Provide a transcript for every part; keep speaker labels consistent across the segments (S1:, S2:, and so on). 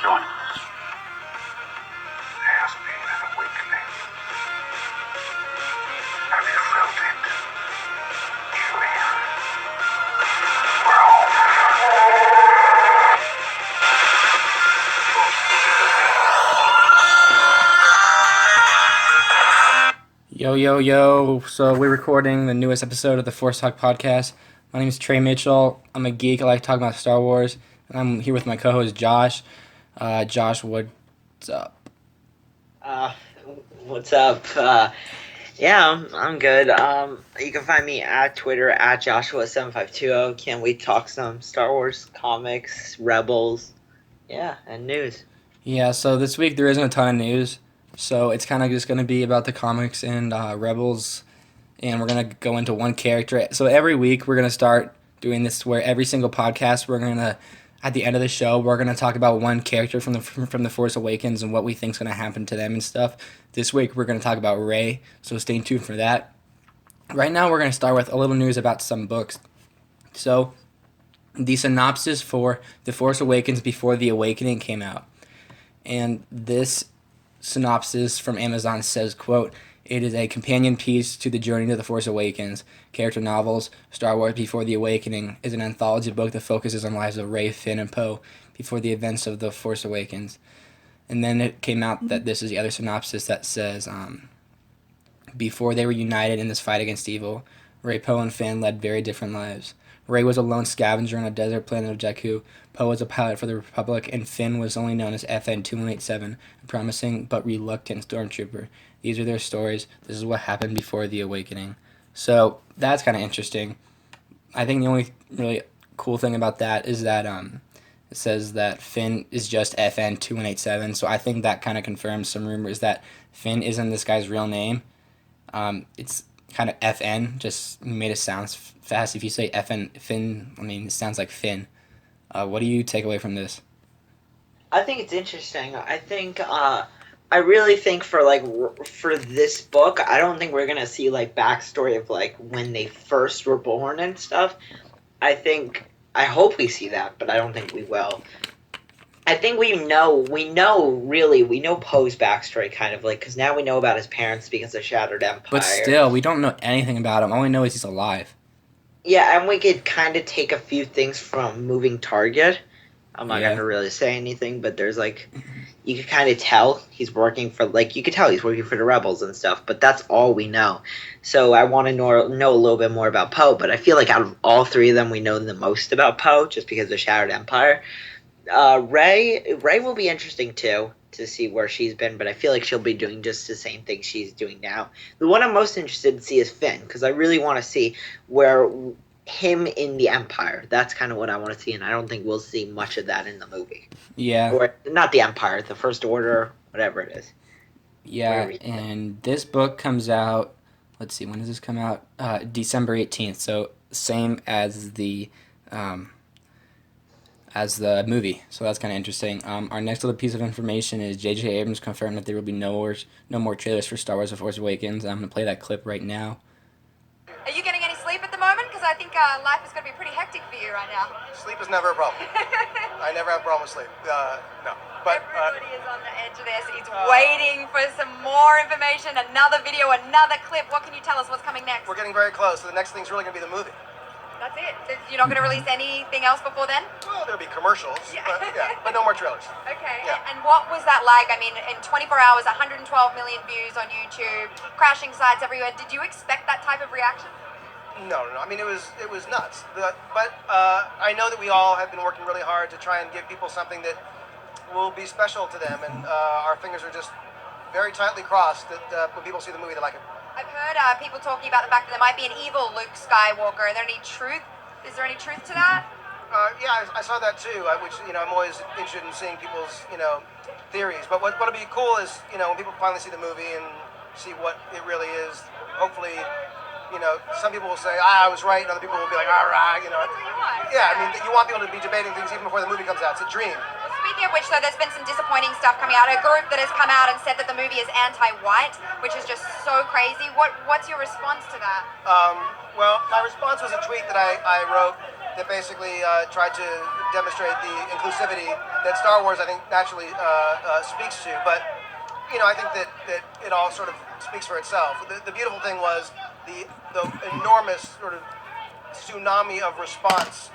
S1: Join us. There has been an awakening. Have you felt it? Julian, we're home.
S2: Yo, yo, yo. So we're recording the newest episode of the Force Talk podcast. My name is Trey Mitchell. I'm a geek. I like talking about Star Wars. And I'm here with my co-host, Josh. Josh, what's up?
S3: Uh, what's up? I'm good. You can find me at Twitter at Joshua7520. Can we talk some Star Wars comics, Rebels, and news?
S2: Yeah, so this week there isn't a ton of news. So it's kind of just going to be about the comics and Rebels. And we're going to go into one character. So every week we're going to start doing this where every single podcast we're going to, at the end of the show, we're going to talk about one character from the Force Awakens and what we think is going to happen to them and stuff. This week we're going to talk about Rey, so stay tuned for that. Right now we're going to start with a little news about some books. So the synopsis for The Force Awakens Before the Awakening came out. And this synopsis from Amazon says, quote, "It is a companion piece to the Journey to the Force Awakens. Character novels, Star Wars Before the Awakening is an anthology book that focuses on the lives of Rey, Finn, and Poe before the events of The Force Awakens." And then it came out that this is the other synopsis that says, before they were united in this fight against evil, Rey, Poe, and Finn led very different lives. Rey was a lone scavenger on a desert planet of Jakku. Poe was a pilot for the Republic, and Finn was only known as FN-2187, a promising but reluctant stormtrooper. These are their stories. This is what happened before the Awakening. So that's kind of interesting. I think the only really cool thing about that is that it says that Finn is just FN-2187. So I think that kind of confirms some rumors that Finn isn't this guy's real name. It's kind of FN, just made it sound fast. If you say FN, Finn, I mean, it sounds like Finn. What do you take away from this?
S3: I think it's interesting. I really think for this book, I don't think we're gonna see like backstory of like when they first were born and stuff. I hope we see that, but I don't think we will. I think we know Poe's backstory kind of like, because now we know about his parents because of Shattered Empire.
S2: But still, we don't know anything about him. All we know is he's alive.
S3: Yeah, and we could kind of take a few things from Moving Target. I'm not
S2: Yeah.
S3: gonna really say anything, but there's like, you could kind of tell he's working for the rebels and stuff. But that's all we know. So I want to know a little bit more about Poe. But I feel like out of all three of them, we know the most about Poe, just because of Shattered Empire. Rey will be interesting too to see where she's been, but I feel like she'll be doing just the same thing she's doing now. The one I'm most interested to see is Finn, because I really want to see where him in the Empire. That's kind of what I want to see, and I don't think we'll see much of that in the movie.
S2: Yeah.
S3: Or not the Empire, the First Order, whatever it is.
S2: Yeah, and this book comes out, let's see, when does this come out? December 18th, so same as the movie, so that's kind of interesting. Our next little piece of information is J.J. Abrams confirmed that there will be no more trailers for Star Wars The Force Awakens. I'm going to play that clip right now.
S4: Are you getting any sleep at the moment? Because I think life is going to be pretty hectic for you right now.
S5: Sleep is never a problem. I never have a problem with sleep. No. But
S4: everybody is on the edge of this. It's waiting for some more information, another video, another clip. What can you tell us? What's coming next?
S5: We're getting very close. So the next thing's really going to be the movie.
S4: That's it. You're not going to release anything else before then?
S5: Well, there'll be commercials, but no more trailers.
S4: Okay.
S5: Yeah.
S4: And what was that like? I mean, in 24 hours, 112 million views on YouTube, crashing sites everywhere. Did you expect that type of reaction?
S5: No. I mean, it was nuts. But I know that we all have been working really hard to try and give people something that will be special to them, and our fingers are just very tightly crossed that when people see the movie, they like it.
S4: I've heard people talking about the fact that there might be an evil Luke Skywalker. Is there any truth to that?
S5: I saw that too. Which I'm always interested in seeing people's theories. But what'll be cool is when people finally see the movie and see what it really is. Hopefully, some people will say I was right, and other people will be like, all right,
S4: That's what you want.
S5: Yeah, I mean, you want people to be debating things even before the movie comes out. It's a dream.
S4: Speaking of which, though, there's been some disappointing stuff coming out. A group that has come out and said that the movie is anti-white, which is just so crazy. What's your response to that?
S5: Well, my response was a tweet that I wrote that basically tried to demonstrate the inclusivity that Star Wars, I think, naturally speaks to. But I think that it all sort of speaks for itself. The beautiful thing was the enormous sort of tsunami of response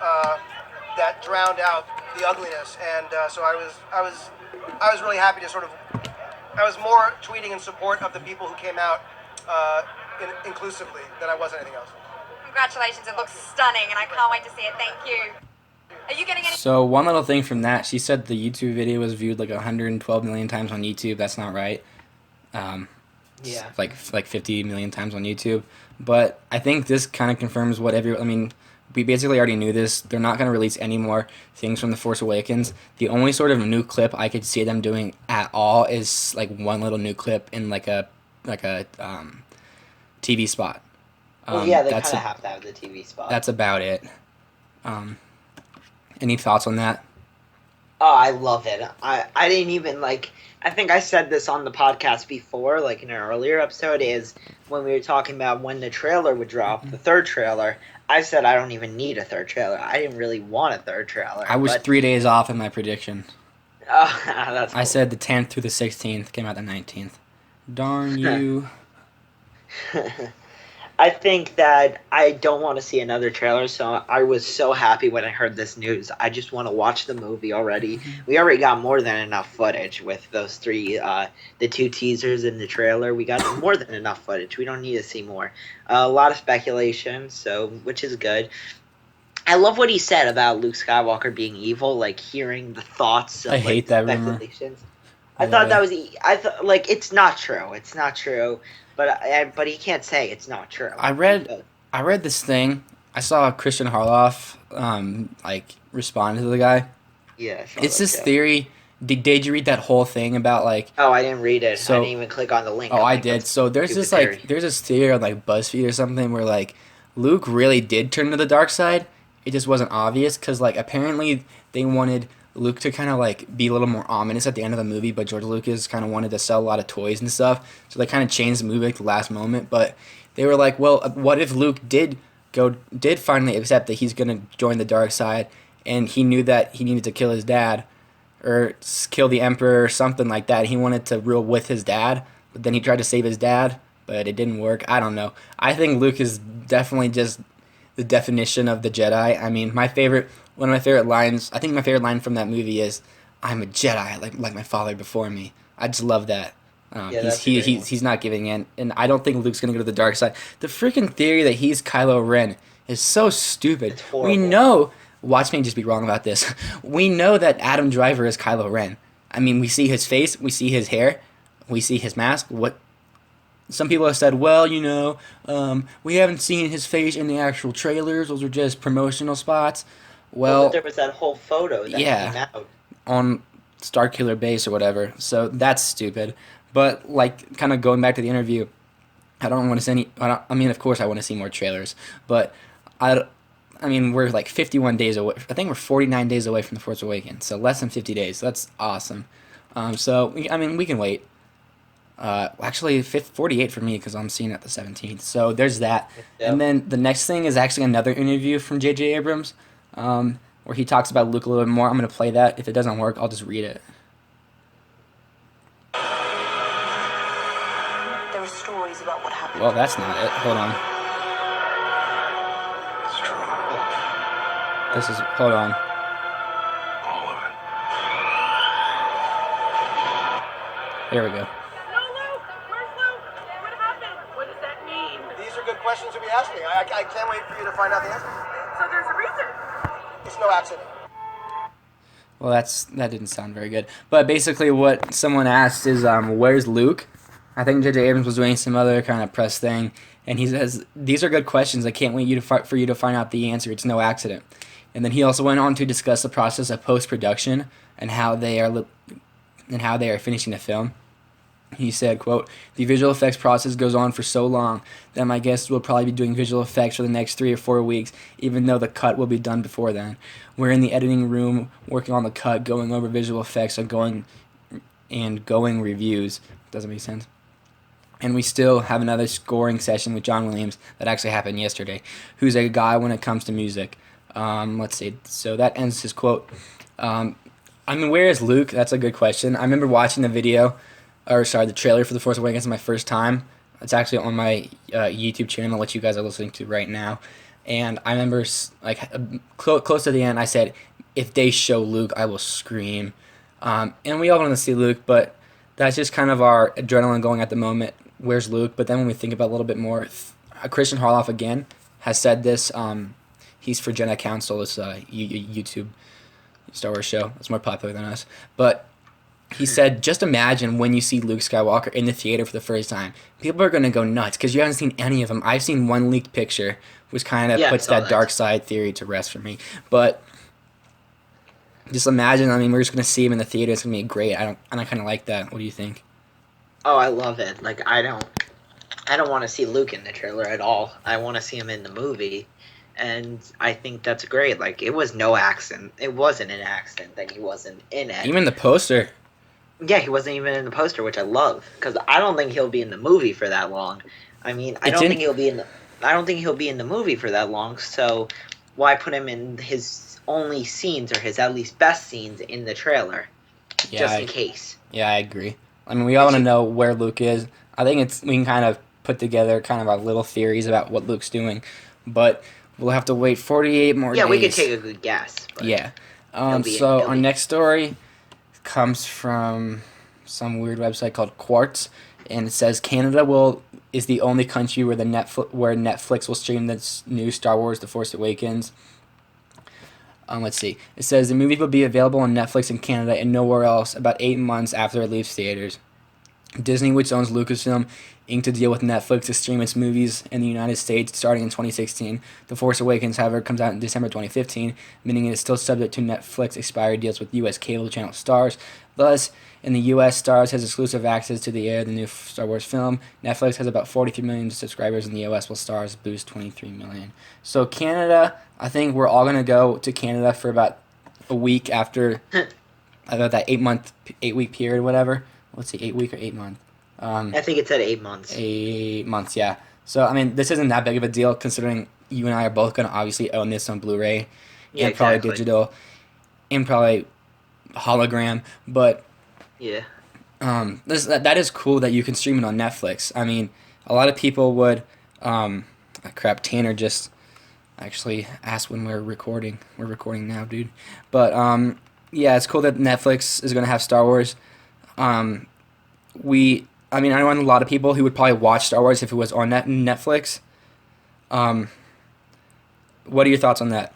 S5: that drowned out the ugliness, and so I was really happy to sort of. I was more tweeting in support of the people who came out inclusively than I was anything else.
S4: Congratulations, it looks stunning, and I can't wait to see it. Thank you. Are you getting any?
S2: So one little thing from that, she said the YouTube video was viewed like 112 million times on YouTube. That's not right.
S3: Yeah.
S2: Like 50 million times on YouTube. But I think this kind of confirms what we basically already knew this. They're not going to release any more things from The Force Awakens. The only sort of new clip I could see them doing at all is like one little new clip in like a TV spot.
S3: Well, yeah, they kind of have to have the TV spot.
S2: That's about it. Any thoughts on that?
S3: Oh, I love it. I didn't even I think I said this on the podcast before, like in an earlier episode, is when we were talking about when the trailer would drop, the third trailer. I said I don't even need a third trailer. I didn't really want a third trailer.
S2: I was 3 days off in my prediction.
S3: Oh, that's cool.
S2: I said the 10th through the 16th, came out the 19th. Darn you.
S3: I think that I don't want to see another trailer, so I was so happy when I heard this news. I just want to watch the movie already. We already got more than enough footage with those three, the two teasers and the trailer. We got more than enough footage. We don't need to see more. A lot of speculation, which is good. I love what he said about Luke Skywalker being evil, like hearing the thoughts of
S2: I hate that
S3: speculations. I thought that was it's not true. It's not true. But he can't say it's not true.
S2: I read this thing. I saw Christian Harloff respond to the guy.
S3: Yeah.
S2: It's this theory. Did you read that whole thing about
S3: Oh, I didn't read it.
S2: So,
S3: I didn't even click on the link.
S2: Oh, I did. So there's this theory on BuzzFeed or something where Luke really did turn to the dark side. It just wasn't obvious because apparently they wanted Luke to kind of be a little more ominous at the end of the movie, but George Lucas kind of wanted to sell a lot of toys and stuff, so they kind of changed the movie at the last moment. But they were like, well, what if Luke did finally accept that he's gonna join the dark side, and he knew that he needed to kill his dad, or kill the Emperor or something like that. He wanted to rule with his dad, but then he tried to save his dad, but it didn't work. I don't know. I think Luke is definitely just the definition of the Jedi. I mean, one of my favorite lines, I think my favorite line from that movie is, "I'm a Jedi, like my father before me." I just love that. He's not giving in, and I don't think Luke's gonna go to the dark side. The freaking theory that he's Kylo Ren is so stupid. We know. Watch me just be wrong about this. We know that Adam Driver is Kylo Ren. I mean, we see his face, we see his hair, we see his mask. Some people have said, well, we haven't seen his face in the actual trailers. Those are just promotional spots. Well,
S3: but there was that whole photo that came out
S2: on Starkiller Base or whatever. So that's stupid. But kind of going back to the interview, I don't want to see any. I mean, of course, I want to see more trailers. But we're 51 days away. I think we're 49 days away from The Force Awakens. So less than 50 days. That's awesome. We can wait. Actually, 48 for me because I'm seeing it at the 17th. So there's that. Yep. And then the next thing is actually another interview from J.J. Abrams, where he talks about Luke a little bit more. I'm going to play that. If it doesn't work, I'll just read it.
S6: There are stories about what happened.
S2: Well, that's not it. Hold on.
S1: It's true.
S2: Hold on.
S1: All of it.
S2: Here we go.
S5: These are good questions to be asking. I can't wait for you to find out the answer.
S6: So there's a reason.
S5: It's no accident.
S2: Well, that didn't sound very good. But basically what someone asked is, where's Luke? I think J.J. Abrams was doing some other kind of press thing, and he says, these are good questions. I can't wait for you to find out the answer. It's no accident. And then he also went on to discuss the process of post-production and how they are finishing the film. He said, quote, "The visual effects process goes on for so long that my guests will probably be doing visual effects for the next 3 or 4 weeks, even though the cut will be done before then. We're in the editing room working on the cut, going over visual effects and going reviews." Doesn't make sense. And we still have another scoring session with John Williams that actually happened yesterday, who's a guy when it comes to music. Let's see. So that ends his quote. I mean, where is Luke? That's a good question. I remember watching the the trailer for The Force Awakens my first time. It's actually on my YouTube channel, which you guys are listening to right now. And I remember, close to the end, I said, if they show Luke, I will scream. And we all want to see Luke, but that's just kind of our adrenaline going at the moment. Where's Luke? But then when we think about it a little bit more, Christian Harloff, again, has said this. He's for Jedi Council, this YouTube Star Wars show. It's more popular than us. But he said, just imagine when you see Luke Skywalker in the theater for the first time. People are going to go nuts because you haven't seen any of them. I've seen one leaked picture, which kind of puts that dark side theory to rest for me. But just imagine, I mean, we're just going to see him in the theater. It's going to be great. I kind of like that. What do you think?
S3: Oh, I love it. Like, I don't want to see Luke in the trailer at all. I want to see him in the movie. And I think that's great. Like, it was no accident. It wasn't an accident that he wasn't in it.
S2: Even the poster.
S3: Yeah, he wasn't even in the poster, which I love, because I don't think he'll be in the movie for that long. I mean, I don't think he'll be in the movie for that long. So why put him in his only scenes, or his at least best scenes, in the trailer, just in case?
S2: Yeah, I agree. I mean, we all want to know where Luke is. I think we can kind of put together kind of our little theories about what Luke's doing, but we'll have to wait 48 more days.
S3: Yeah, we could take a good guess.
S2: Yeah. So our next story comes from some weird website called Quartz, and it says Canada is the only country where Netflix will stream this new Star Wars: The Force Awakens. Let's see. It says the movie will be available on Netflix in Canada and nowhere else about 8 months after it leaves theaters. Disney, which owns Lucasfilm, inked a deal with Netflix to stream its movies in the United States starting in 2016. The Force Awakens, however, comes out in December 2015, meaning it is still subject to Netflix expired deals with U.S. cable channel Stars. Thus, in the U.S., Stars has exclusive access to the air of the new Star Wars film. Netflix has about 43 million subscribers in the U.S., while Stars boosts 23 million. So Canada, I think we're all going to go to Canada for about a week after about that 8-week period, whatever. Let's see, 8 week or 8 month.
S3: I think it said 8 months.
S2: 8 months, yeah. So, I mean, this isn't that big of a deal considering you and I are both going to obviously own this on Blu-ray and probably digital and probably hologram. But
S3: yeah,
S2: that is cool that you can stream it on Netflix. I mean, a lot of people would. Tanner just actually asked when we're recording. We're recording now, dude. But yeah, it's cool that Netflix is going to have Star Wars. I know a lot of people who would probably watch Star Wars if it was on Netflix. What are your thoughts on that?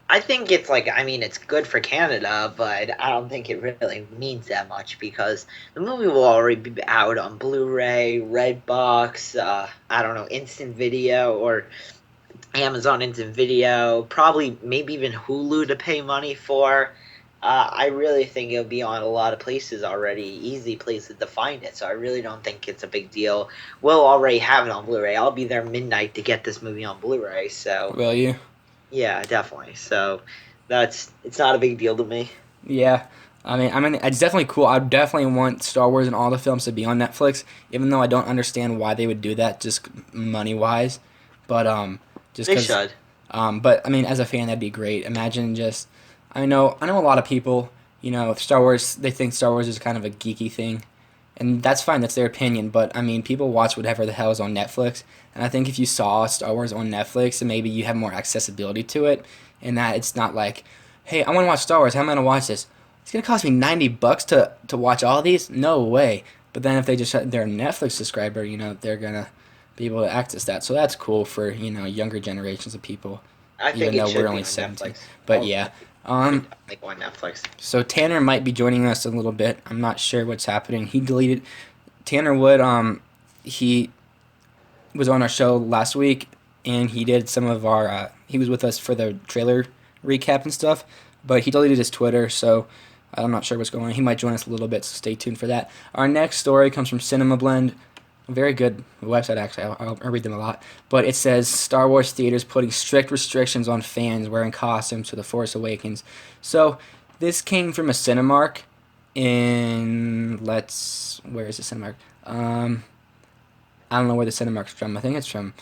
S3: I think it's good for Canada, but I don't think it really means that much because the movie will already be out on Blu-ray, Redbox, Instant Video or Amazon Instant Video, probably maybe even Hulu to pay money for. I really think it'll be on a lot of places already, easy places to find it, so I really don't think it's a big deal. We'll already have it on Blu-ray. I'll be there midnight to get this movie on Blu-ray, so...
S2: Will you?
S3: Yeah, definitely. So, it's not a big deal to me.
S2: Yeah. I mean, it's definitely cool. I definitely want Star Wars and all the films to be on Netflix, even though I don't understand why they would do that, just money-wise. But, just
S3: They should.
S2: But, I mean, as a fan, that'd be great. Imagine just... I know a lot of people, Star Wars, they think Star Wars is kind of a geeky thing, and that's fine, that's their opinion, but, I mean, people watch whatever the hell is on Netflix, and I think if you saw Star Wars on Netflix, then maybe you have more accessibility to it, and that it's not like, hey, I want to watch Star Wars, how am I going to watch this? It's going to cost me $90 to watch all these? No way. But then if they just they're a Netflix subscriber, they're going to be able to access that, so that's cool for, younger generations of people,
S3: I think
S2: even though we're
S3: be
S2: only
S3: on
S2: 17.
S3: Netflix.
S2: But, yeah.
S3: Like on Netflix.
S2: So Tanner might be joining us a little bit. I'm not sure what's happening. Tanner Wood, he was on our show last week, and he did some of our, he was with us for the trailer recap and stuff, but he deleted his Twitter, so I'm not sure what's going on. He might join us a little bit, so stay tuned for that. Our next story comes from Cinema Blend. A very good website, actually. I'll read them a lot. But it says, Star Wars theaters putting strict restrictions on fans wearing costumes for The Force Awakens. So, this came from a Cinemark in, where is the Cinemark? I don't know where the Cinemark's from. I think it's from,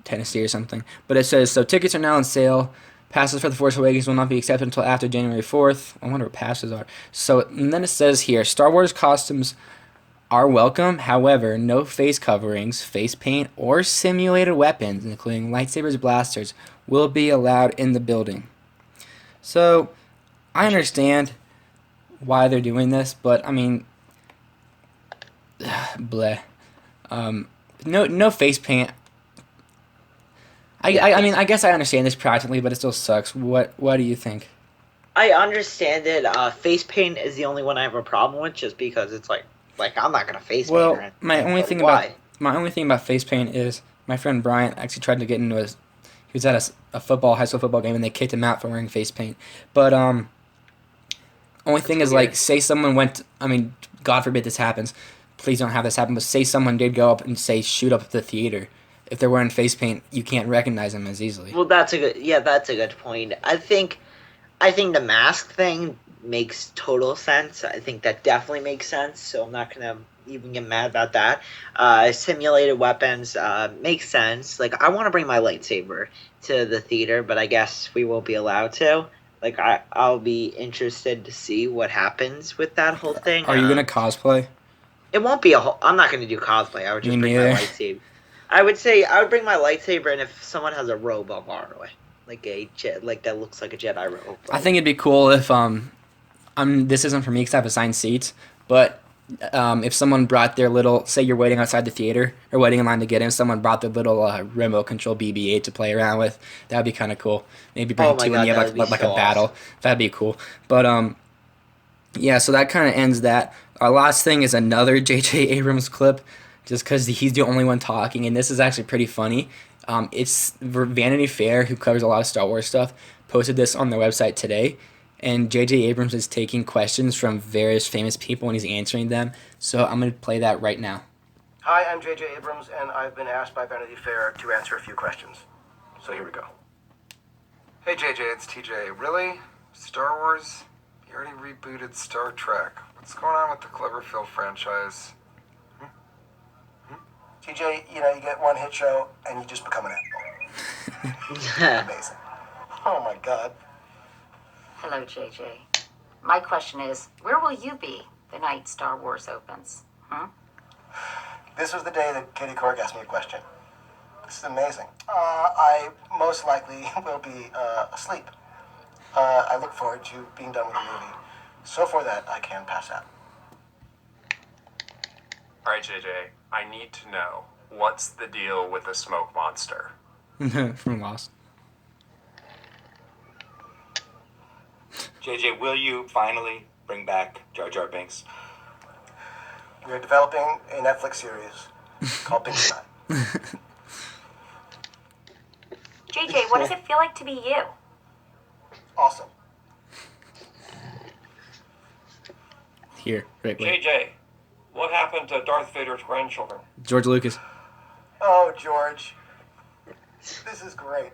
S2: Tennessee or something. But it says, so tickets are now on sale. Passes for The Force Awakens will not be accepted until after January 4th. I wonder what passes are. So, and then it says here, Star Wars costumes are welcome. However, no face coverings, face paint, or simulated weapons, including lightsabers, blasters, will be allowed in the building. So, I understand why they're doing this, but I mean, bleh. No face paint. I mean, I guess I understand this practically, but it still sucks. What do you think?
S3: I understand it. Face paint is the only one I have a problem with, just because it's like I'm not gonna face paint.
S2: Well,
S3: Or
S2: my
S3: anything,
S2: only
S3: but
S2: thing
S3: why?
S2: about face paint is my friend Brian actually tried to get into he was at a high school football game, and they kicked him out for wearing face paint. But only thing is,
S3: weird.
S2: like, say someone went. I mean, God forbid this happens. Please don't have this happen. But say someone did go up and say shoot up the theater. If they're wearing face paint, you can't recognize them as easily.
S3: Well, that's a good point. I think the mask thing makes total sense. I think that definitely makes sense. So I'm not gonna even get mad about that. Simulated weapons makes sense. Like, I want to bring my lightsaber to the theater, but I guess we won't be allowed to. Like, I'll be interested to see what happens with that whole thing.
S2: Are you gonna cosplay?
S3: It won't be a whole. I'm not gonna do cosplay. I would just
S2: Me
S3: bring my
S2: neither.
S3: lightsaber. I would say I would bring my lightsaber, and if someone has a robe, I'll borrow it. Like that looks like a Jedi robe.
S2: I think it'd be cool if this isn't for me because I have assigned seats, but if someone brought their little, say you're waiting outside the theater or waiting in line to get in, someone brought their little remote control BB-8 to play around with. That'd be kind of cool. Maybe bring
S3: Oh my
S2: two and
S3: God,
S2: you have
S3: that would be
S2: like
S3: so
S2: a battle.
S3: awesome.
S2: That'd be cool. But yeah, so that kind of ends that. Our last thing is another J.J. Abrams clip, just because he's the only one talking, and this is actually pretty funny. It's Vanity Fair, who covers a lot of Star Wars stuff, posted this on their website today, and J.J. Abrams is taking questions from various famous people, and he's answering them. So I'm going to play that right now.
S5: Hi, I'm J.J. Abrams, and I've been asked by Vanity Fair to answer a few questions. So here we go.
S1: Hey JJ, it's TJ. Really? Star Wars? You already rebooted Star Trek. What's going on with the Cloverfield franchise?
S5: TJ, you get one hit show, and you just become an asshole. Amazing. Oh my God.
S7: Hello, JJ. My question is, where will you be the night Star Wars opens?
S5: This was the day that Katie Couric asked me a question. This is amazing. I most likely will be asleep. I look forward to being done with the movie, so for that I can pass out.
S8: Alright, JJ, I need to know, what's the deal with the smoke monster?
S2: From Lost.
S9: JJ, will you finally bring back Jar Jar Binks?
S5: We are developing a Netflix series called Binks and I.
S7: JJ, what does it feel like to be you?
S5: Awesome.
S2: Here, wait.
S10: JJ, what happened to Darth Vader's grandchildren?
S2: George Lucas.
S5: Oh, George. This is great.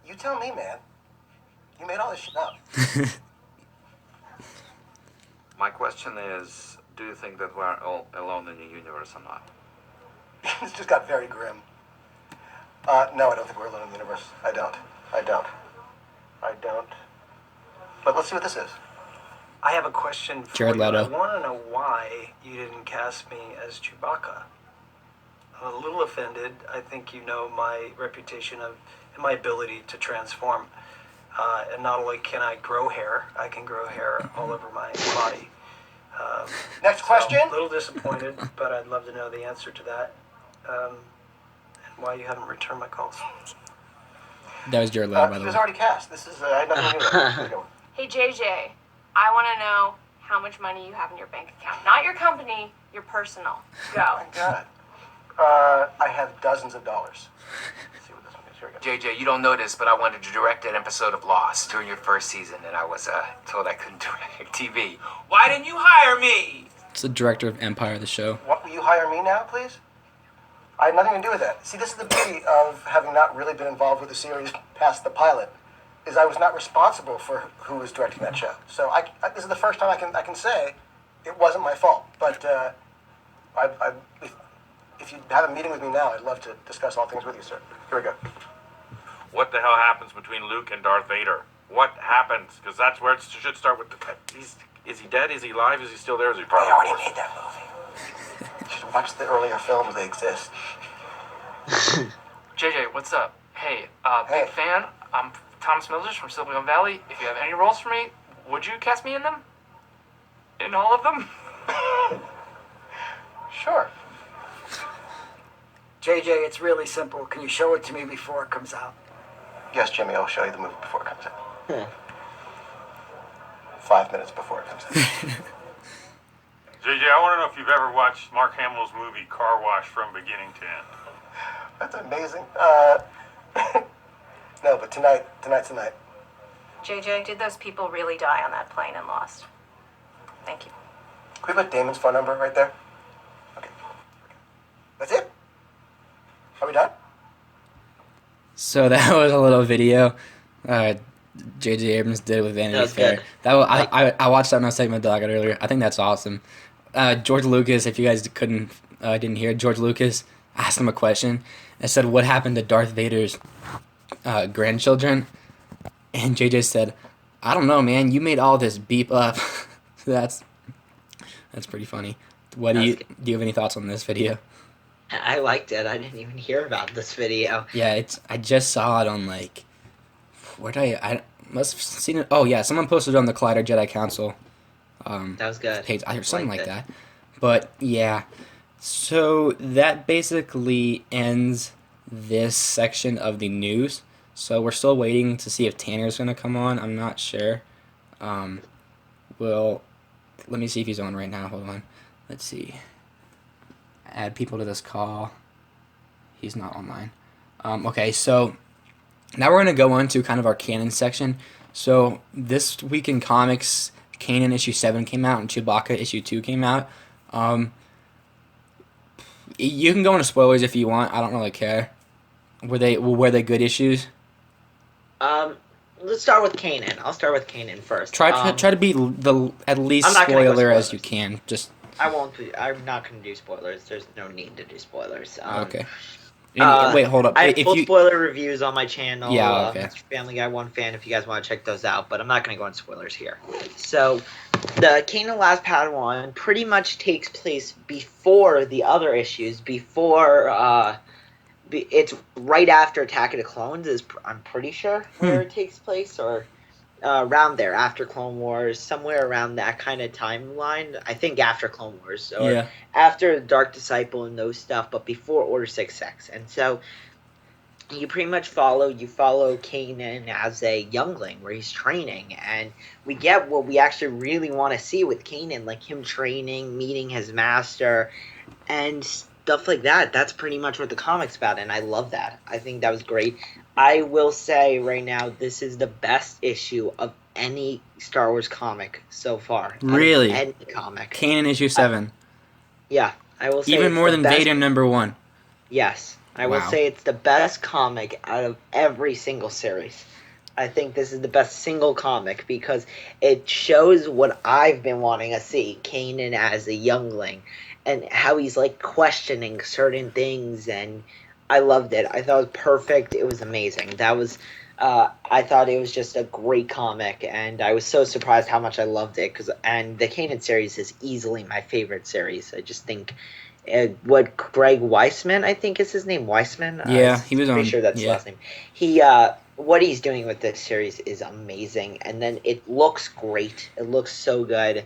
S5: You tell me, man. You made all this shit up.
S11: My question is, do you think that we're all alone in the universe or not?
S5: This just got very grim. No, I don't think we're alone in the universe. I don't. But let's see what this is.
S12: I have a question for
S2: Jared
S12: you.
S2: Leto.
S12: I want to know why you didn't cast me as Chewbacca. I'm a little offended. I think you know my reputation and my ability to transform. And not only can I grow hair, I can grow hair all over my body.
S5: Next question.
S12: A little disappointed, but I'd love to know the answer to that. And why you haven't returned my calls.
S2: That was Jared Leto, by
S5: He
S2: the
S5: was
S2: way.
S5: already cast. This is I had nothing to do with it.
S13: Hey JJ, I want to know how much money you have in your bank account. Not your company, your personal. Go.
S5: Oh my God. I have dozens of dollars. Let's see what this one is. Here we go.
S14: JJ, you don't know this, but I wanted to direct an episode of Lost during your first season, and I was told I couldn't direct TV. Why didn't you hire me?
S2: It's the director of Empire, the show.
S5: What, will you hire me now, please? I had nothing to do with that. See, this is the beauty of having not really been involved with the series past the pilot, is I was not responsible for who was directing that show. So this is the first time I can say it wasn't my fault. But if you have a meeting with me now, I'd love to discuss all things with you, sir. Here we go.
S10: What the hell happens between Luke and Darth Vader? What happens? Because that's where it should start with the. Is he dead? Is he alive? Is he still there? Is he
S5: I
S10: probably?
S5: already made that movie. You should watch the earlier films. They exist.
S15: JJ, what's up? Hey,
S5: Hey.
S15: big fan. I'm Thomas Milders from Silicon Valley. If you have any roles for me, would you cast me in them? In all of them?
S5: Sure.
S16: JJ, it's really simple. Can you show it to me before it comes out?
S5: Yes, Jimmy, I'll show you the movie before it comes out. 5 minutes before it comes out.
S10: JJ, I want to know if you've ever watched Mark Hamill's movie Car Wash from beginning to end.
S5: That's amazing. No, but tonight's the night.
S13: JJ, did those people really die on that plane and lost? Thank you.
S5: Can we put Damon's phone number right there? Okay. That's it? Are we done?
S2: So that was a little video J.J. Abrams did with Vanity
S3: That was
S2: Fair.
S3: good.
S2: That was, I watched that when I was taking my dog out earlier. I think that's awesome. George Lucas, if you guys didn't hear, George Lucas asked him a question and said, "What happened to Darth Vader's grandchildren?" And J.J. said, "I don't know, man. You made all this beep up." That's pretty funny. What do you have any thoughts on this video?
S3: I liked it. I didn't even hear about this video.
S2: Yeah, I just saw it on like, where did I must have seen it. Oh yeah, someone posted it on the Collider Jedi Council.
S3: That was good.
S2: Page, something like
S3: Liked it.
S2: that. But yeah, so that basically ends this section of the news. So we're still waiting to see if Tanner's gonna come on. I'm not sure. Well, let me see if he's on right now. Hold on. Let's see. Add people to this call. He's not online. Okay, so now we're going to go on to kind of our canon section. So this week in comics, Kanan issue 7 came out and Chewbacca issue 2 came out. You can go into spoilers if you want. I don't really care. Were they good issues?
S3: Let's start with Kanan. I'll start with Kanan first.
S2: Try to be at least
S3: I'm not gonna go
S2: spoiler as
S3: spoilers.
S2: you can. Just
S3: I won't be. I'm not going to do spoilers. There's no need to do spoilers.
S2: okay. Wait, hold up.
S3: I have
S2: If
S3: full
S2: you
S3: spoiler reviews on my channel.
S2: Yeah, okay.
S3: Mr. Family Guy One Fan, if you guys want to check those out. But I'm not going to go into spoilers here. So, the Kanan Last Padawan pretty much takes place before the other issues. It's right after Attack of the Clones. I'm pretty sure where it takes place, or around there after Clone Wars, somewhere around that kind of timeline. I think after Clone Wars, or
S2: Yeah.
S3: after Dark Disciple and those stuff, but before Order 66. And so you pretty much follow Kanan as a youngling where he's training, and we get what we actually really want to see with Kanan, like him training, meeting his master, and stuff like that. That's pretty much what the comic's about, and I love that. I think that was great. I will say right now, this is the best issue of any Star Wars comic so far. Out of
S2: Really?
S3: any comic.
S2: Kanan issue 7.
S3: Yeah, I will say
S2: Even
S3: it's
S2: more
S3: the
S2: than
S3: best-
S2: Vader #1.
S3: Yes, I will
S2: Wow.
S3: say it's the best comic out of every single series. I think this is the best single comic because it shows what I've been wanting to see, Kanan as a youngling, and how he's like questioning certain things, and I loved it. I thought it was perfect. It was amazing. I thought it was just a great comic, and I was so surprised how much I loved it. And the Kanan series is easily my favorite series. I just think what Greg Weisman, I think is his name, Weisman.
S2: Yeah, he was on.
S3: Pretty sure that's his
S2: Yeah.
S3: last name. He what he's doing with this series is amazing, and then it looks great. It looks so good,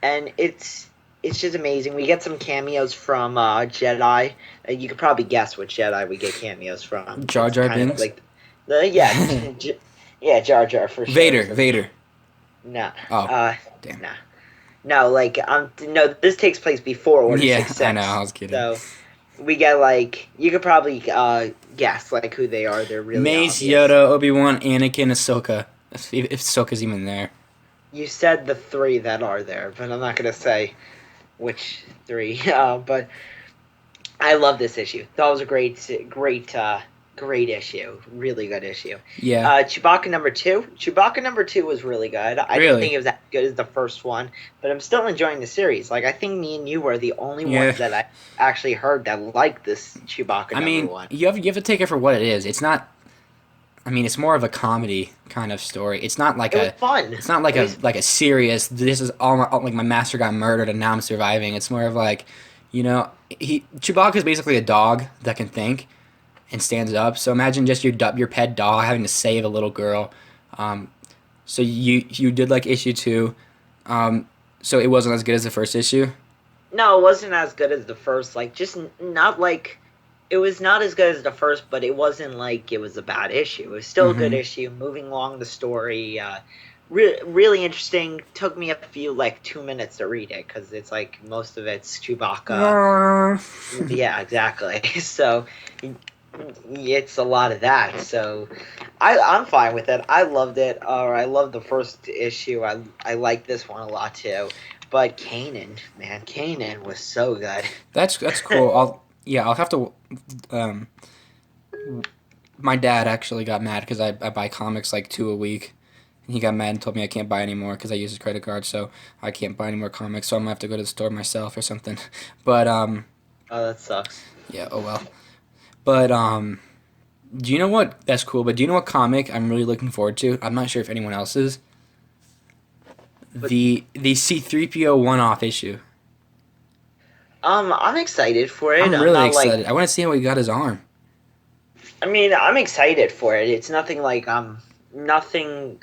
S3: and it's just amazing. We get some cameos from Jedi. You could probably guess what Jedi we get cameos from.
S2: Jar Jar
S3: It's kind of
S2: Binks?
S3: like yeah, Jar Jar for sure.
S2: Vader.
S3: No.
S2: Oh, damn.
S3: Nah. No, no, this takes place before Order
S2: Yeah,
S3: 66.
S2: I know, I was kidding.
S3: So, we get, you could probably guess, who they are. They're really
S2: Mace,
S3: obvious.
S2: Yoda, Obi-Wan, Anakin, Ahsoka. If Ahsoka's even there.
S3: You said the 3 that are there, but I'm not going to say which 3. But I love this issue. That was a great Great issue. Really good issue.
S2: Yeah.
S3: Chewbacca number 2. Chewbacca number 2 was really good. I didn't think it was as good as the first one, but I'm still enjoying the series. Like, I think me and you were the only ones that I actually heard that liked this Chewbacca number 1.
S2: You have to take it for what it is. It's not. I mean, it's more of a comedy kind of story. It's not like
S3: was fun.
S2: It's not like a serious. This is all like my master got murdered and now I'm surviving. It's more of like, Chewbacca is basically a dog that can think and stands up. So imagine just your pet dog having to save a little girl. So you did like issue 2. So it wasn't as good as the first issue.
S3: No, it wasn't as good as the first. Like, just not like. It was not as good as the first, but it wasn't like it was a bad issue. It was still a good issue, moving along the story. Really interesting. Took me a few, 2 minutes to read it, because it's like most of it's Chewbacca. Yeah, exactly. So, it's a lot of that. So, I'm fine with it. I loved it. I loved the first issue. I like this one a lot, too. But Kanan was so good.
S2: That's cool. I'll have to. My dad actually got mad because I buy comics 2 a week. And he got mad and told me I can't buy anymore because I use his credit card, so I can't buy any more comics. So I'm gonna have to go to the store myself or something. But
S3: Oh, that sucks.
S2: Yeah. Oh well. But do you know what? That's cool. But do you know what comic I'm really looking forward to? I'm not sure if anyone else is. The C-3PO one-off issue.
S3: I'm excited for it.
S2: I'm really excited. I want to see how he got his arm.
S3: I mean, I'm excited for it. It's nothing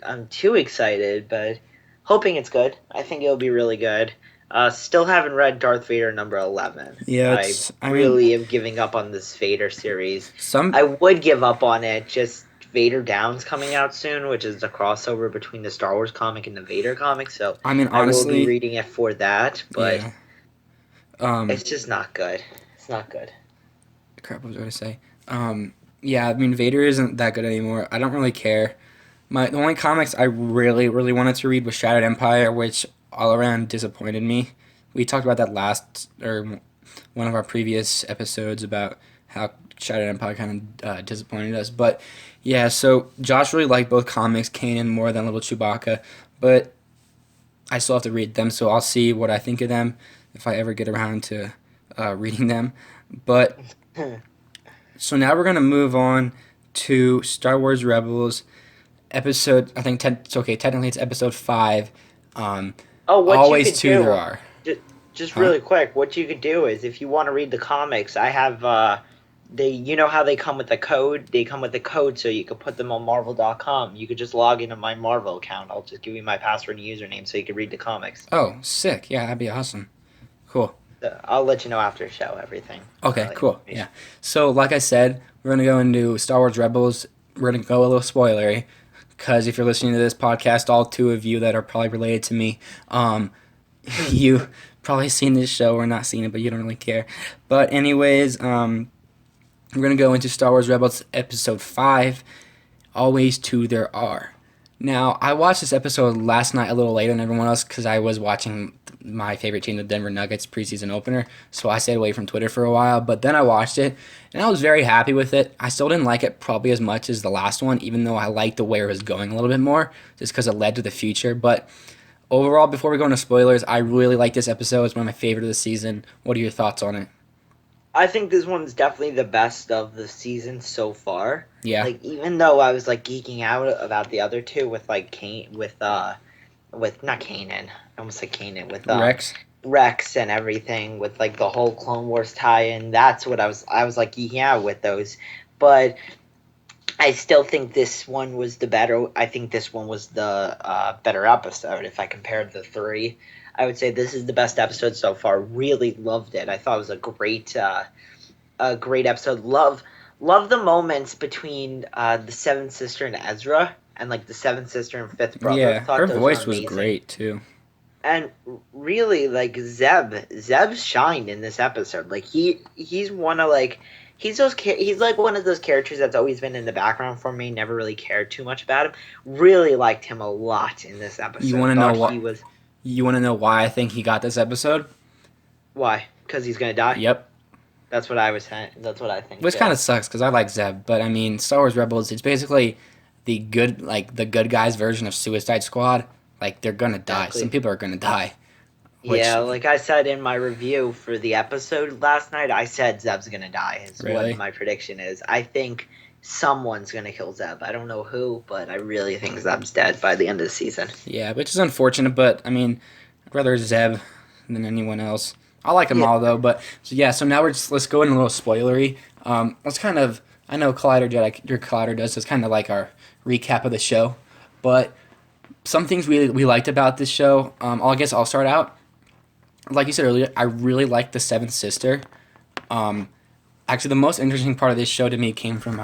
S3: I'm too excited, but hoping it's good. I think it'll be really good. Still haven't read Darth Vader number 11.
S2: Yeah,
S3: I really am giving up on this Vader series. I would give up on it, just Vader Down's coming out soon, which is the crossover between the Star Wars comic and the Vader comic, so
S2: I mean, honestly,
S3: I will be reading it for that, but
S2: yeah.
S3: It's just not good. It's not good.
S2: Crap, what was I going to say? Yeah, I mean, Vader isn't that good anymore. I don't really care. The only comics I really, really wanted to read was Shattered Empire, which all around disappointed me. We talked about that one of our previous episodes about how Shattered Empire kind of disappointed us. But yeah, so Josh really liked both comics, Kanan more than Little Chewbacca, but I still have to read them, so I'll see what I think of them if I ever get around to reading them. But so now we're gonna move on to Star Wars Rebels episode. I think technically it's episode 5. Always 2 there are.
S3: Just really quick, what you could do is if you want to read the comics, I have you know how they come with the code? They come with the code so you can put them on Marvel.com. You could just log into my Marvel account. I'll just give you my password and username so you can read the comics.
S2: Oh, sick. Yeah, that'd be awesome. Cool.
S3: I'll let you know after the show everything.
S2: Okay, cool. Yeah. So, like I said, we're going to go into Star Wars Rebels. We're going to go a little spoilery because if you're listening to this podcast, all 2 of you that are probably related to me, you probably seen this show or not seen it, but you don't really care. But anyways, we're going to go into Star Wars Rebels episode 5, Always 2 There Are. Now, I watched this episode last night a little later than everyone else because I was watching my favorite team, the Denver Nuggets, preseason opener, so I stayed away from Twitter for a while, but then I watched it, and I was very happy with it. I still didn't like it probably as much as the last one, even though I liked the way it was going a little bit more, just because it led to the future, but overall, before we go into spoilers, I really like this episode. It's one of my favorite of the season. What are your thoughts on it?
S3: I think this one's definitely the best of the season so far.
S2: Yeah.
S3: Even though I was geeking out about the other 2 with not Kanan. I almost said Kanan with Rex and everything with the whole Clone Wars tie-in. That's what I was geeking out with those. But I still think this one was the better. I think this one was the better episode. If I compared the 3, I would say this is the best episode so far. Really loved it. I thought it was a great episode. Love the moments between the Seventh Sister and Ezra, and the Seventh Sister and Fifth Brother.
S2: Yeah, her voice was great too.
S3: And really, Zeb shined in this episode. He's one of he's one of those characters that's always been in the background for me. Never really cared too much about him. Really liked him a lot in this episode.
S2: You want to know what? You want to know why I think he got this episode?
S3: Why? Because he's gonna die?
S2: Yep.
S3: That's what I was saying. That's what I think.
S2: Which kind of sucks because I like Zeb, but I mean, Star Wars Rebels. It's basically the good guys version of Suicide Squad. Like they're gonna die.
S3: Exactly.
S2: Some people are gonna die.
S3: Yeah, like I said in my review for the episode last night, I said Zeb's gonna die. Is
S2: Really?
S3: what my prediction is. I think someone's gonna kill Zeb. I don't know who, but I really think Zeb's dead by the end of the season.
S2: Yeah, which is unfortunate, but I mean, I'd rather Zeb than anyone else. I like them all though, but so now let's go in a little spoilery. Let's kind of, I know Collider Jedi, your Collider does, it's kind of like our recap of the show, but some things we liked about this show. I guess I'll start out. Like you said earlier, I really liked the Seventh Sister. Actually, the most interesting part of this show to me came from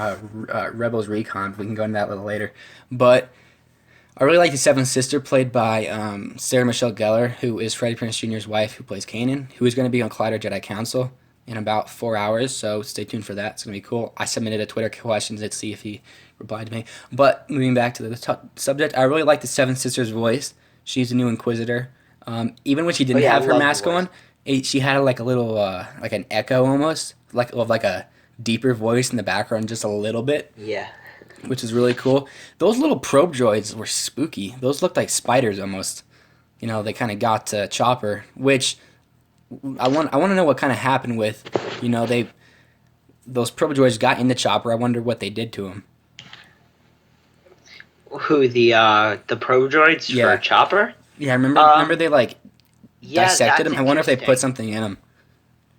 S2: Rebels Recon. We can go into that a little later, but I really like the Seventh Sister, played by Sarah Michelle Gellar, who is Freddie Prinze Jr.'s wife, who plays Kanan, who is going to be on Collider Jedi Council in about 4 hours, so stay tuned for that. It's going to be cool. I submitted a Twitter question to see if he replied to me. But moving back to the subject, I really like the Seventh Sister's voice. She's the new Inquisitor. Even when she didn't have her mask on, she had like a little, like an echo almost, like a deeper voice in the background, just a little bit.
S3: Yeah.
S2: Which is really cool. Those little probe droids were spooky. Those looked like spiders almost. You know, they kind of got to Chopper, which I want to know what kind of happened with, you know, those probe droids got into Chopper. I wonder what they did to him.
S3: Who, the probe droids for Chopper?
S2: Yeah, remember they dissected him. I wonder if they put something in him.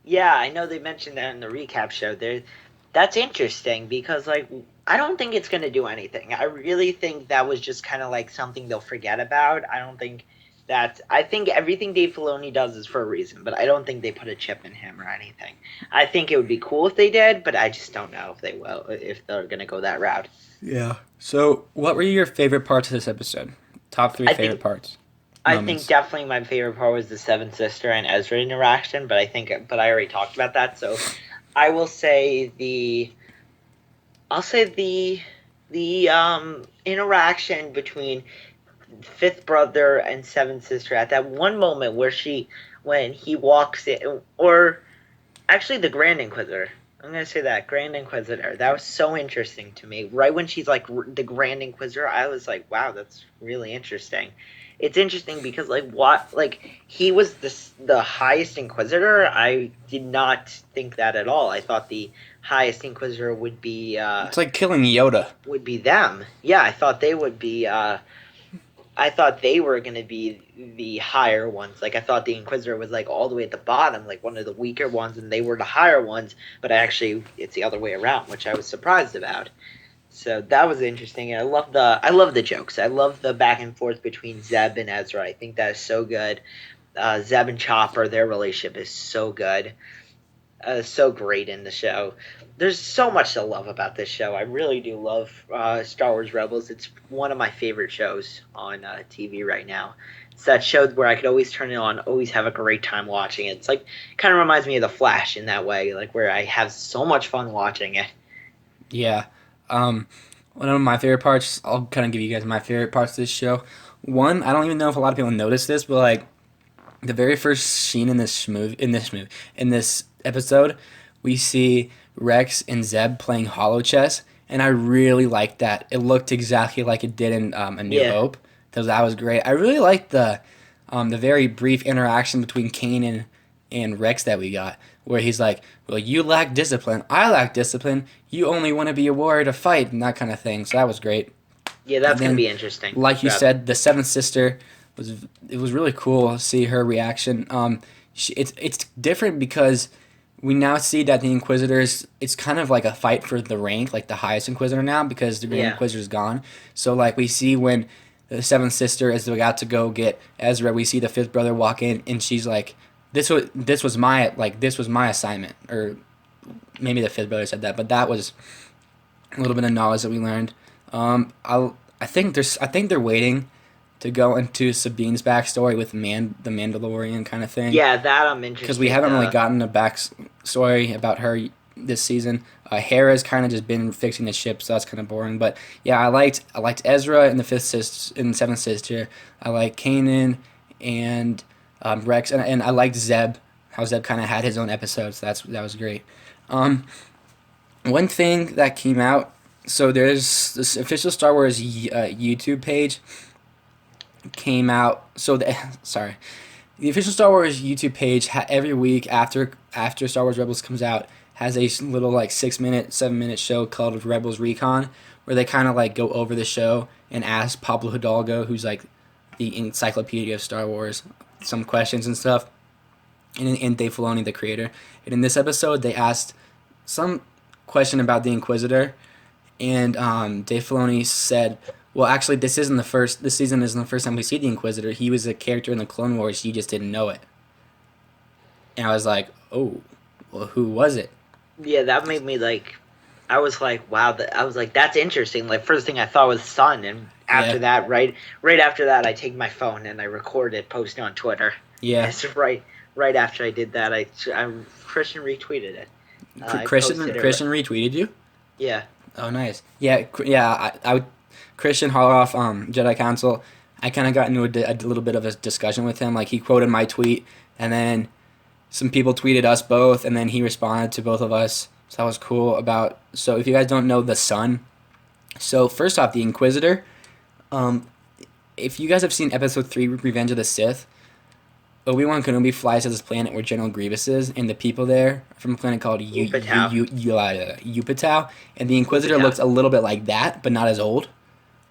S3: Yeah, I know they mentioned that in the recap show. That's interesting because I don't think it's going to do anything. I really think that was just kind of like something they'll forget about. I think everything Dave Filoni does is for a reason, but I don't think they put a chip in him or anything. I think it would be cool if they did, but I just don't know if they will, if they're going to go that route.
S2: Yeah. So, what were your favorite parts of this episode? Top 3 favorite parts.
S3: I think definitely my favorite part was the Seventh Sister and Ezra interaction, but I already talked about that, so I will say the interaction between Fifth Brother and Seventh Sister at that one moment when he walks in, or actually the Grand Inquisitor. I'm going to say that, Grand Inquisitor. That was so interesting to me. Right when she's like the Grand Inquisitor, I was like, wow, that's really interesting. It's interesting because he was the highest Inquisitor. I did not think that at all. I thought the highest Inquisitor would be
S2: it's like killing Yoda.
S3: Would be them. Yeah, I thought they would be I thought they were going to be the higher ones. Like, I thought the Inquisitor was, like, all the way at the bottom, like, one of the weaker ones, and they were the higher ones. But actually, it's the other way around, which I was surprised about. So that was interesting. And I love the jokes. I love the back and forth between Zeb and Ezra. I think that is so good. Zeb and Chopper, their relationship is so good. So great in the show. There's so much to love about this show. I really do love Star Wars Rebels. It's one of my favorite shows on TV right now. It's that show where I could always turn it on, always have a great time watching it. It's like, kind of reminds me of The Flash in that way, like where I have so much fun watching it.
S2: Yeah. One of my favorite parts, I'll kind of give you guys my favorite parts of this show. One, I don't even know if a lot of people notice this, but like the very first scene in this episode, we see Rex and Zeb playing holo chess, and I really liked that. It looked exactly like it did in A New Hope, so that was great. I really liked the very brief interaction between Kanan and Rex that we got, where he's like, well, you lack discipline, I lack discipline, you only want to be a warrior to fight, and that kind of thing, so that was great.
S3: Yeah, that's going to be interesting.
S2: Like you said, the Seventh Sister, it was really cool to see her reaction. It's different because we now see that the Inquisitors, it's kind of like a fight for the rank, like the highest Inquisitor now, because the Grand Inquisitor's gone. So like we see when the Seventh Sister is about to go get Ezra, we see the Fifth Brother walk in, and she's like, this was my assignment, or maybe the Fifth Brother said that, but that was a little bit of knowledge that we learned. I think they're waiting to go into Sabine's backstory with the Mandalorian kind of thing.
S3: Yeah, that I'm interested.
S2: Because we haven't really gotten a backstory about her this season. Hera's kind of just been fixing the ship, so that's kind of boring. But yeah, I liked Ezra and the Seventh Sister. I like Kanan and Rex, and I liked Zeb how Zeb kind of had his own episodes. So that was great. One thing that came out, so there's this official Star Wars YouTube page came out. So the official Star Wars YouTube page every week after Star Wars Rebels comes out has a little like 6-minute, 7-minute show called Rebels Recon, where they kind of like go over the show and ask Pablo Hidalgo, who's like the encyclopedia of Star Wars, some questions and stuff. And Dave Filoni, the creator. And in this episode, they asked some question about the Inquisitor, and Dave Filoni said, well, actually, this season isn't the first time we see the Inquisitor. He was a character in the Clone Wars. You just didn't know it. And I was like, oh, well, who was it?
S3: Yeah, that made me like, I was like, wow. I was like, that's interesting. Like, first thing I thought was Son, and after that, right after that, I take my phone and I record it, post it on Twitter.
S2: Yeah.
S3: It's right after I did that, Christian retweeted it.
S2: Christian retweeted you?
S3: Yeah.
S2: Oh, nice. Yeah. I Christian Harloff, Jedi Council. I kind of got into a little bit of a discussion with him. Like, he quoted my tweet, and then some people tweeted us both, and then he responded to both of us. So that was cool. So if you guys don't know the Son, so first off, the Inquisitor. If you guys have seen Episode 3, Revenge of the Sith, Obi-Wan Kenobi flies to this planet where General Grievous is, and the people there are from a planet called Yupatau, and the Inquisitor looks a little bit like that, but not as old.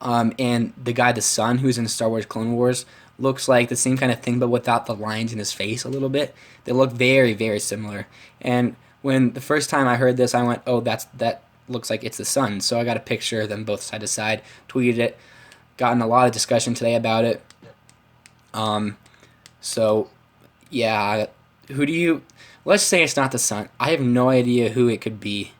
S2: And the guy, the Son, who's in Star Wars Clone Wars, looks like the same kind of thing, but without the lines in his face a little bit. They look very, very similar. And when the first time I heard this, I went, oh, that looks like it's the Son. So I got a picture of them both side to side, tweeted it, gotten a lot of discussion today about it. So, yeah, let's say it's not the Son. I have no idea who it could be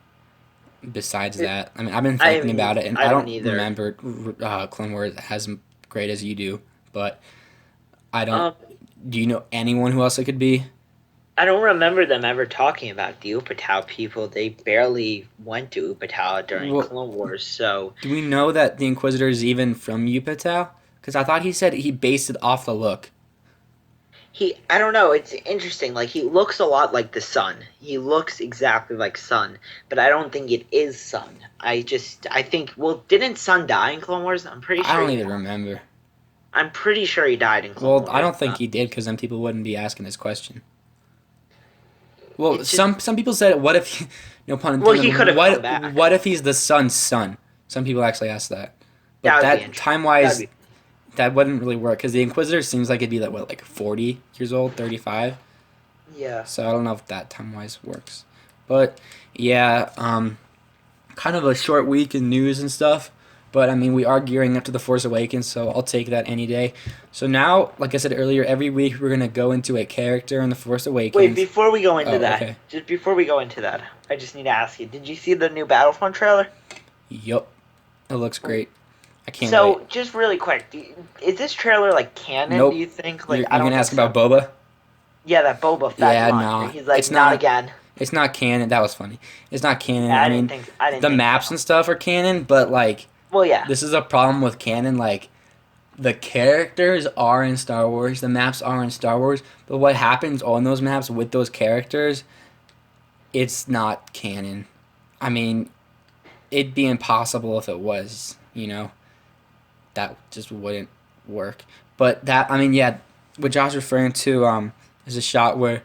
S2: besides that. I mean, I've been thinking about it, and I don't remember Clone Wars as great as you do, but I don't... do you know anyone who else it could be?
S3: I don't remember them ever talking about the Upatau people. They barely went to Upatau during Clone Wars, so...
S2: Do we know that the Inquisitor is even from Upatau? Because I thought he said he based it off the look.
S3: I don't know, it's interesting. Like, he looks a lot like the Son. He looks exactly like Son, but I don't think it is Son. I think, well, didn't Son die in Clone Wars? I'm pretty sure.
S2: I don't even remember.
S3: I'm pretty sure he died in Clone Wars.
S2: Well, I don't think he did, because then people wouldn't be asking this question. Well, some people said, what if, no pun intended,
S3: well, he could have come back.
S2: What if he's the Son's son? Some people actually asked that. But that time-wise, that wouldn't really work, because the Inquisitor seems like it'd be like 40 years old, 35?
S3: Yeah.
S2: So I don't know if that time-wise works. But, yeah, kind of a short week in news and stuff. But, I mean, we are gearing up to The Force Awakens, so I'll take that any day. So now, like I said earlier, every week we're going to go into a character in The Force Awakens.
S3: Wait, before we go into that,
S2: okay.
S3: Just before we go into that, I just need to ask you, did you see the new Battlefront trailer?
S2: Yup. It looks great. I can't wait.
S3: So, just really quick, is this trailer, like, canon,
S2: nope.
S3: do you think?
S2: Like, you're going to ask about Boba?
S3: Yeah, that Boba Fett monster.
S2: No.
S3: He's like, it's not again.
S2: It's not canon. That was funny. It's not canon.
S3: Yeah,
S2: I didn't think the maps and stuff are canon, but, like...
S3: Well, yeah.
S2: This is a problem with canon. Like, the characters are in Star Wars. The maps are in Star Wars. But what happens on those maps with those characters, it's not canon. I mean, it'd be impossible if it was, you know. That just wouldn't work. But that, I mean, yeah, what Josh's referring to is a shot where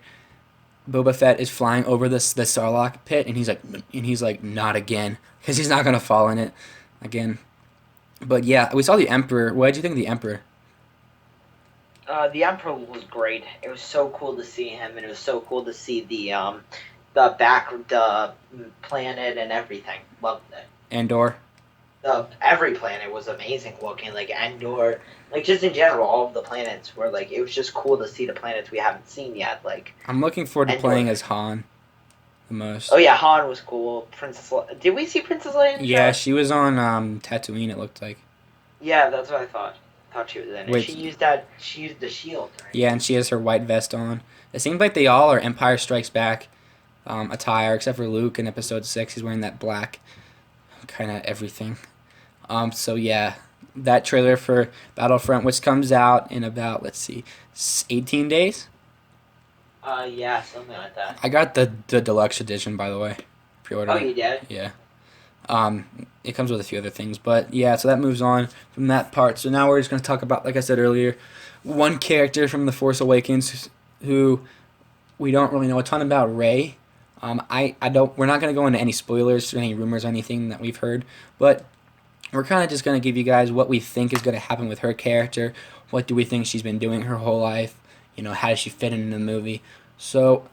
S2: Boba Fett is flying over the Sarlacc pit, and he's like, not again. Because he's not going to fall in it again. But yeah, we saw the Emperor. What did you think of the Emperor?
S3: The Emperor was great. It was so cool to see him, and it was so cool to see the planet and everything. Loved it.
S2: Andor.
S3: Every planet was amazing looking. Like Endor, like just in general, all of the planets were like. It was just cool to see the planets we haven't seen yet. Like
S2: I'm looking forward to playing as Han. The most.
S3: Oh yeah, Han was cool. Did we see Princess Leia?
S2: Yeah, she was on Tatooine. It looked like.
S3: Yeah, that's what I thought. Thought she was in.
S2: Wait,
S3: she used the shield. Right?
S2: Yeah, and she has her white vest on. It seems like they all are Empire Strikes Back attire, except for Luke in Episode 6. He's wearing that black kind of everything. So yeah, that trailer for Battlefront, which comes out in about 18 days.
S3: Yeah, something like that.
S2: I got the deluxe edition, by the way. Pre-ordered.
S3: Oh, you did?
S2: Yeah. It comes with a few other things, but yeah. So that moves on from that part. So now we're just gonna talk about, like I said earlier, one character from The Force Awakens who we don't really know a ton about, Rey. I don't. We're not gonna go into any spoilers or any rumors or anything that we've heard, but we're kind of just gonna give you guys what we think is gonna happen with her character. What do we think she's been doing her whole life? You know, how does she fit in the movie? So,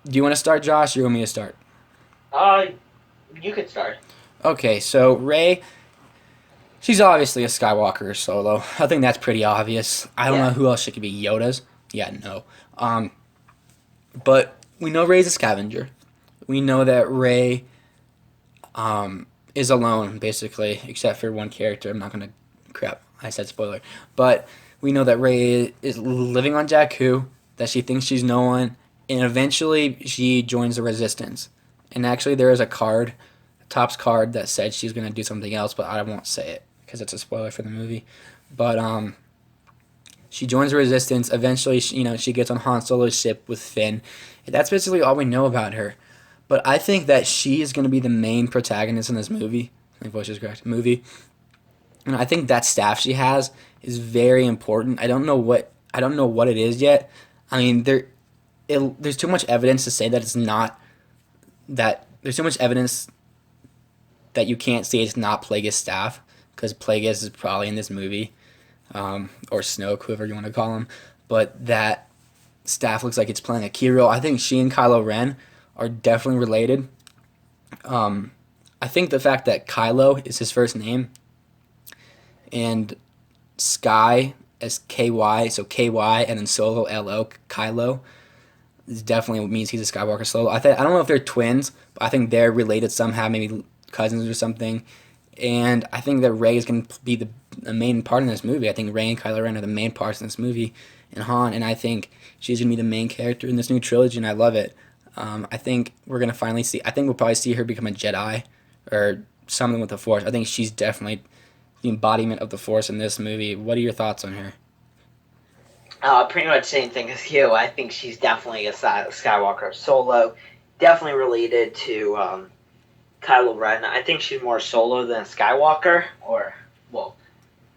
S2: do you want to start, Josh, or you want me to start?
S3: You could start.
S2: Okay, so Rey, she's obviously a Skywalker Solo. I think that's pretty obvious. I don't know who else she could be. Yoda's? Yeah, no. But we know Rey's a scavenger. We know that Rey is alone, basically, except for one character. I'm not gonna crap. I said spoiler, but we know that Rey is living on Jakku. That she thinks she's no one, and eventually she joins the Resistance. And actually, there is a card, a Topps card, that said she's gonna do something else, but I won't say it because it's a spoiler for the movie. But she joins the Resistance. Eventually, she gets on Han Solo's ship with Finn. That's basically all we know about her. But I think that she is going to be the main protagonist in this movie. My voice is correct. Movie. And I think that staff she has is very important. I don't know what it is yet. I mean, there's too much evidence to say that it's not that. There's too much evidence that you can't say it's not Plagueis staff, because Plagueis is probably in this movie, or Snoke, whoever you want to call him. But that staff looks like it's playing a key role. I think she and Kylo Ren are definitely related. I think the fact that Kylo is his first name and Sky as KY, so KY, and then Solo LO, Kylo, this definitely means he's a Skywalker Solo. I don't know if they're twins, but I think they're related somehow, maybe cousins or something. And I think that Rey is going to be the main part in this movie. I think Rey and Kylo Ren are the main parts in this movie, and Han. And I think she's going to be the main character in this new trilogy, and I love it. I think we're going to finally see... I think we'll probably see her become a Jedi or something with the Force. I think she's definitely the embodiment of the Force in this movie. What are your thoughts on her?
S3: Pretty much same thing as you. I think she's definitely a Skywalker Solo. Definitely related to Kylo Ren. I think she's more Solo than a Skywalker. Or, well,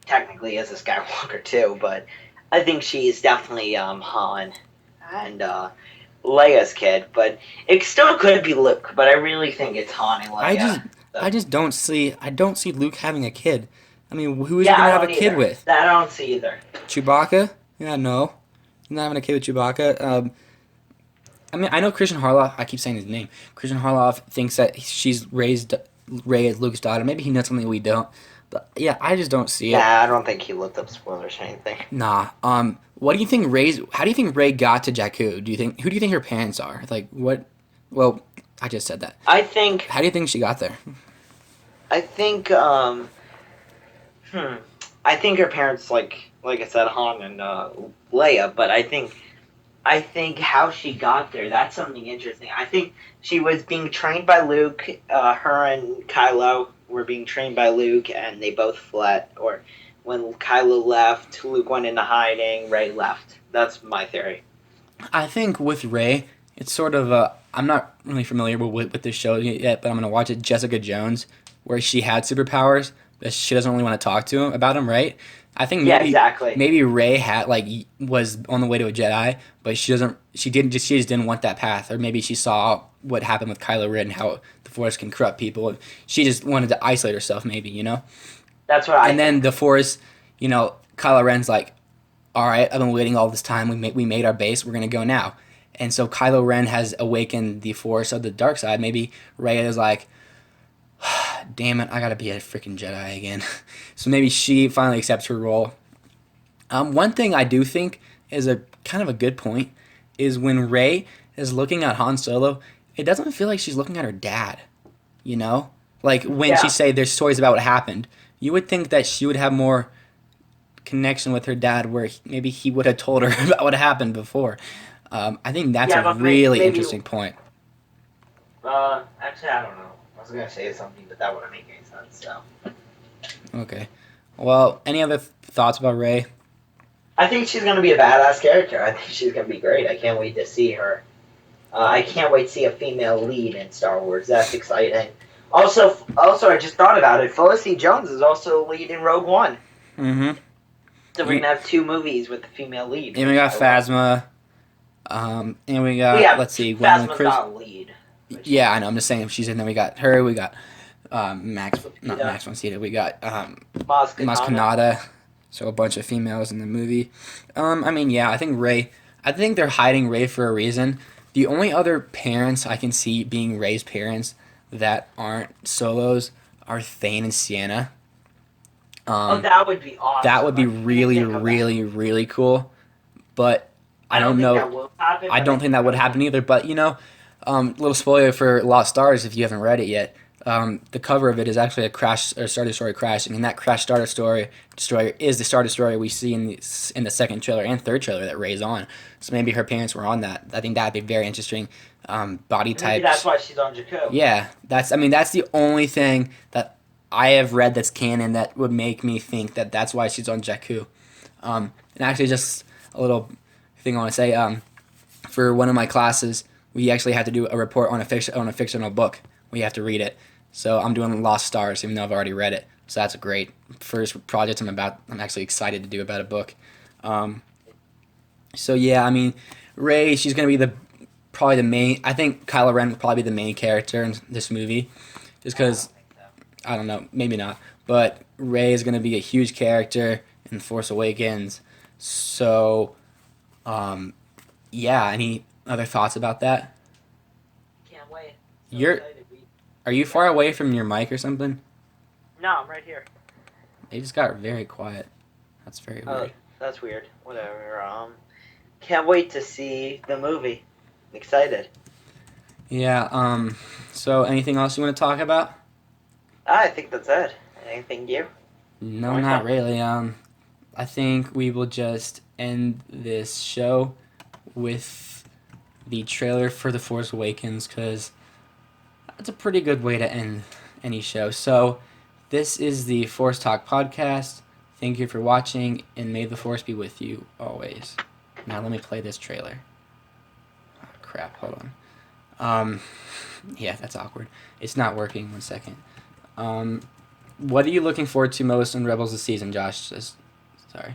S3: technically is a Skywalker too, but I think she's definitely Han and Leia's kid. But it still could be Luke, but I really think it's Han and Leia.
S2: I just don't see Luke having a kid. I mean, who is he going to have a kid with?
S3: That I don't see either.
S2: Chewbacca? Yeah, no. He's not having a kid with Chewbacca. I mean, I know Christian Harloff. I keep saying his name. Christian Harloff thinks that she's raised Rey as Luke's daughter. Maybe he knows something we don't. But yeah, I just don't see it.
S3: Nah, I don't think he looked up spoilers or anything.
S2: Nah. What do you think How do you think Rey got to Jakku? Who do you think her parents are? Like what? Well, I just said that.
S3: I think.
S2: How do you think she got there?
S3: I think. I think her parents, like I said, Han and Leia. But I think how she got there, that's something interesting. I think she was being trained by Luke. Her and Kylo were being trained by Luke, and they both fled. Or when Kylo left, Luke went into hiding, Rey left. That's my theory.
S2: I think with Rey, it's sort of I'm not really familiar with this show yet, but I'm going to watch it, Jessica Jones, where she had superpowers, but she doesn't really want to talk to him about them, right? I think maybe Rey was on the way to a Jedi, but she just didn't want that path, or maybe she saw what happened with Kylo Ren and how the Force can corrupt people. She just wanted to isolate herself, maybe, you know.
S3: That's what I.
S2: And then the Force, Kylo Ren's like, all right, I've been waiting all this time. We made our base. We're gonna go now. And so Kylo Ren has awakened the Force of the dark side. Maybe Rey is like, damn it, I gotta be a freaking Jedi again. So maybe she finally accepts her role. One thing I do think is a kind of a good point is when Rey is looking at Han Solo, it doesn't feel like she's looking at her dad, you know? Like when she say there's stories about what happened, you would think that she would have more connection with her dad where maybe he would have told her about what happened before. I think that's a really interesting point.
S3: Actually, I don't know. I was gonna say something, but that wouldn't make any sense. So.
S2: Okay. Well, any other thoughts about Rey?
S3: I think she's gonna be a badass character. I think she's gonna be great. I can't wait to see her. I can't wait to see a female lead in Star Wars. That's exciting. Also, I just thought about it. Felicity Jones is also lead in Rogue One.
S2: Mm-hmm.
S3: So we're gonna have 2 movies with the female lead.
S2: And we got Phasma. And we got,
S3: yeah,
S2: let's see,
S3: Phasma's not a lead.
S2: Yeah, I know. I'm just saying if she's in there. We got her. We got Max von Sydow. We got Maz Kanata. So a bunch of females in the movie. I mean, yeah, I think Rey. I think they're hiding Rey for a reason. The only other parents I can see being Rey's parents that aren't Solos are Thane and Sienna.
S3: That would be awesome.
S2: That would be really, really, really cool. But I don't know.
S3: That will happen,
S2: I don't think that would happen either. But little spoiler for Lost Stars if you haven't read it yet. The cover of it is actually a Star Destroyer crashing, and that crash Star Destroyer is the Star Destroyer we see in the second trailer and third trailer that Rey's on. So maybe her parents were on that. I think that'd be very interesting. Body type.
S3: Maybe that's why she's on Jakku.
S2: Yeah, that's the only thing that I have read that's canon that would make me think that that's why she's on Jakku. And actually, just a little thing I want to say. For one of my classes, we actually had to do a report on a fictional book. We have to read it. So I'm doing Lost Stars, even though I've already read it. So that's a great first project I'm actually excited to do about a book. So yeah, I mean, Rey, she's gonna be probably the main. I think Kylo Ren will probably be the main character in this movie, just because I don't know, maybe not. But Rey is gonna be a huge character in Force Awakens. So, yeah. Any other thoughts about that?
S3: Can't wait.
S2: Are you far away from your mic or something?
S3: No, I'm right here.
S2: It just got very quiet. That's very weird.
S3: That's weird. Whatever. Can't wait to see the movie. Excited.
S2: Yeah. So anything else you want to talk about?
S3: I think that's it. Anything you?
S2: No, not really. I think we will just end this show with the trailer for The Force Awakens, because that's a pretty good way to end any show. So, this is the Force Talk podcast. Thank you for watching, and may the Force be with you always. Now, let me play this trailer. Oh, crap, hold on. Yeah, that's awkward. It's not working. 1 second. What are you looking forward to most in Rebels this season, Josh? Sorry.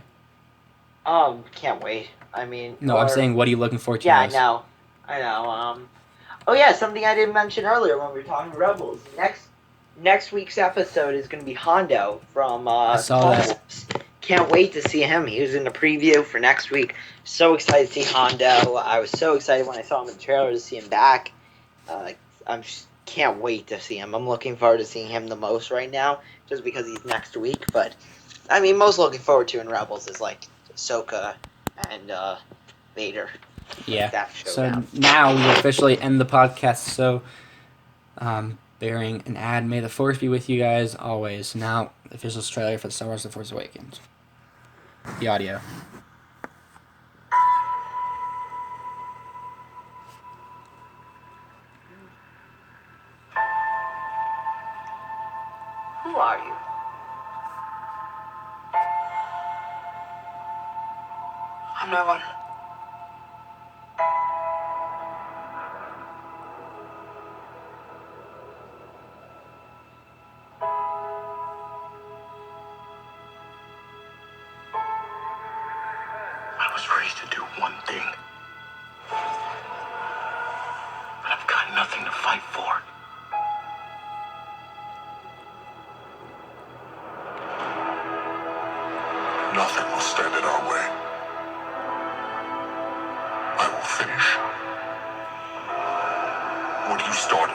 S3: Can't wait. I mean...
S2: No, I'm saying, what are you looking forward to most?
S3: Yeah, I know. Oh yeah, something I didn't mention earlier when we were talking Rebels. Next week's episode is going to be Hondo from
S2: I saw that.
S3: Can't wait to see him. He was in the preview for next week. So excited to see Hondo. I was so excited when I saw him in the trailer to see him back. Can't wait to see him. I'm looking forward to seeing him the most right now, just because he's next week. But I mean, most looking forward to in Rebels is like Ahsoka and Vader.
S2: Yeah. So now we officially end the podcast. So, bearing an ad, may the Force be with you guys always. Now, official trailer for the Star Wars: The Force Awakens. The audio.
S6: Who are you?
S16: I'm no one.
S17: I was raised to do one thing. But I've got nothing to fight for. Nothing will stand in our way. I will finish what you started.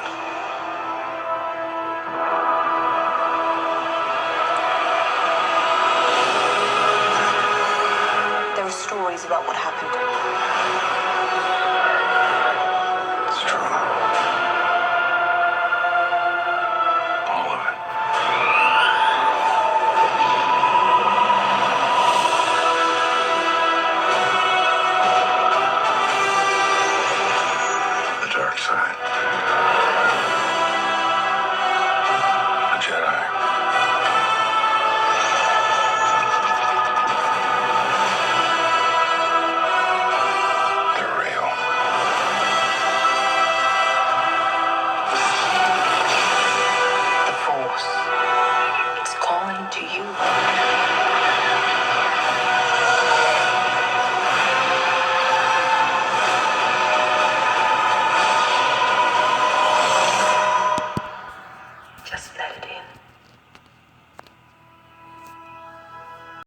S6: There are stories about what happened.